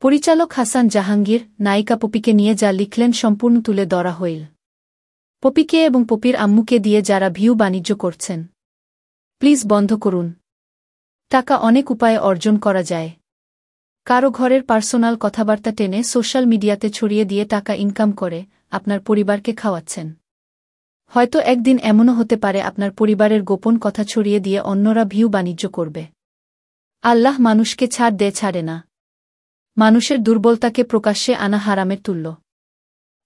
পরিচালক হাসান জাহাঙ্গীর নায়িকা পপিকে নিয়ে যা লিখলেন সম্পূর্ণ তুলে ধরা হইল। পপিকে এবং পপির আম্মুকে দিয়ে যারা ভিউ বাণিজ্য করছেন, প্লিজ বন্ধ করুন। টাকা অনেক উপায়ে অর্জন করা যায়। কারো ঘরের পার্সোনাল কথাবার্তা টেনে সোশ্যাল মিডিয়াতে ছড়িয়ে দিয়ে টাকা ইনকাম করে আপনার পরিবারকে খাওয়াচ্ছেন। হয়তো একদিন এমনও হতে পারে আপনার পরিবারের গোপন কথা ছড়িয়ে দিয়ে অন্যরা ভিউ বাণিজ্য করবে। আল্লাহ মানুষকে ছাড়ে না। মানুষের দুর্বলতাকে প্রকাশ্যে আনা হারামের তুল্য।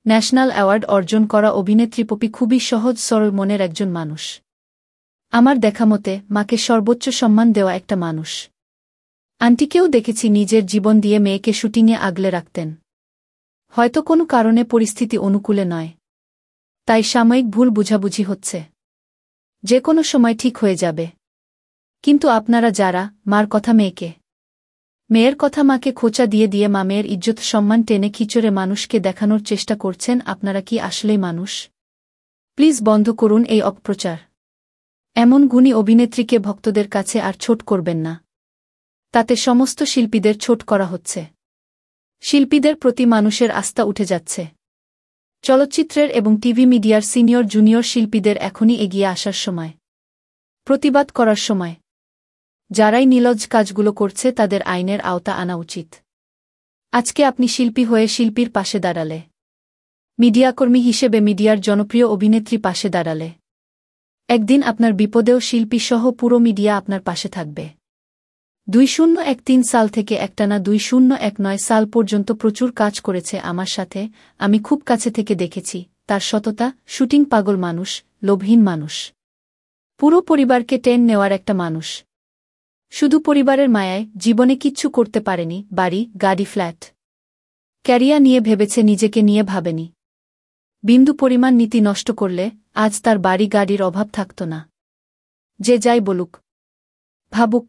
ন্যাশনাল অ্যাওয়ার্ড অর্জন করা অভিনেত্রী পপি খুবই সহজ সরল মনের একজন মানুষ। আমার দেখামতে মাকে সর্বোচ্চ সম্মান দেওয়া একটা মানুষ। আন্টিকেও দেখেছি নিজের জীবন দিয়ে মেয়েকে শুটিংয়ে আগলে রাখতেন। হয়তো কোনো কারণে পরিস্থিতি অনুকূলে নয়, তাই সাময়িক ভুল বুঝাবুঝি হচ্ছে। যে কোনো সময় ঠিক হয়ে যাবে। কিন্তু আপনারা যারা মার কথা মেয়েকে, মেয়ের কথা মাকে খোঁচা দিয়ে দিয়ে মা মেয়ের ইজ্জত সম্মান টেনে খিচড়ে মানুষকে দেখানোর চেষ্টা করছেন, আপনারা কি আসলেই মানুষ? প্লিজ বন্ধ করুন এই অপপ্রচার। এমন গুণী অভিনেত্রীকে ভক্তদের কাছে আর ছোট করবেন না। তাতে সমস্ত শিল্পীদের ছোট করা হচ্ছে। শিল্পীদের প্রতি মানুষের আস্থা উঠে যাচ্ছে। চলচ্চিত্রের এবং টিভি মিডিয়ার সিনিয়র জুনিয়র শিল্পীদের এখনই এগিয়ে আসার সময়, প্রতিবাদ করার সময়। যারাই নিলজ্জ কাজগুলো করছে তাদের আইনের আওতা আনা উচিত। আজকে আপনি শিল্পী হয়ে শিল্পীর পাশে দাঁড়ালে, মিডিয়াকর্মী হিসেবে মিডিয়ার জনপ্রিয় অভিনেত্রী পাশে দাঁড়ালে, একদিন আপনার বিপদেও শিল্পী সহ পুরো মিডিয়া আপনার পাশে থাকবে। 2013 সাল থেকে একটানা 2019 সাল পর্যন্ত প্রচুর কাজ করেছে আমার সাথে। আমি খুব কাছে থেকে দেখেছি তার সততা। শুটিং পাগল মানুষ, লোভহীন মানুষ, পুরো পরিবারকে টেন নেওয়ার একটা মানুষ। শুধু পরিবারের মায়ায় জীবনে কিচ্ছু করতে পারেনি। বাড়ি, গাড়ি, ফ্ল্যাট, ক্যারিয়ার নিয়ে ভেবেছে, নিজেকে নিয়ে ভাবেনি। বিন্দু পরিমাণ নীতি নষ্ট করলে আজ তার বাড়ি গাড়ির অভাব থাকত না। যে যাই বলুক, ভাবুক,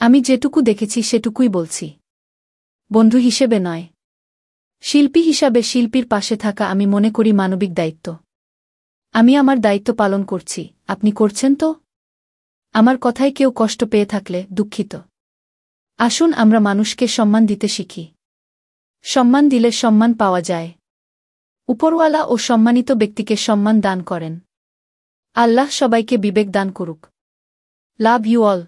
আমি যেটুকু দেখেছি সেটুকুই বলছি। বন্ধু হিসেবে নয়, শিল্পী হিসাবে শিল্পীর পাশে থাকা আমি মনে করি মানবিক দায়িত্ব। আমি আমার দায়িত্ব পালন করছি। আপনি করছেন তো? আমার কথায় কেউ কষ্ট পেয়ে থাকলে দুঃখিত। আসুন আমরা মানুষকে সম্মান দিতে শিখি। সম্মান দিলে সম্মান পাওয়া যায়। উপরওয়ালা ও সম্মানিত ব্যক্তিকে সম্মান দান করেন। আল্লাহ সবাইকে বিবেক দান করুক। Love you all.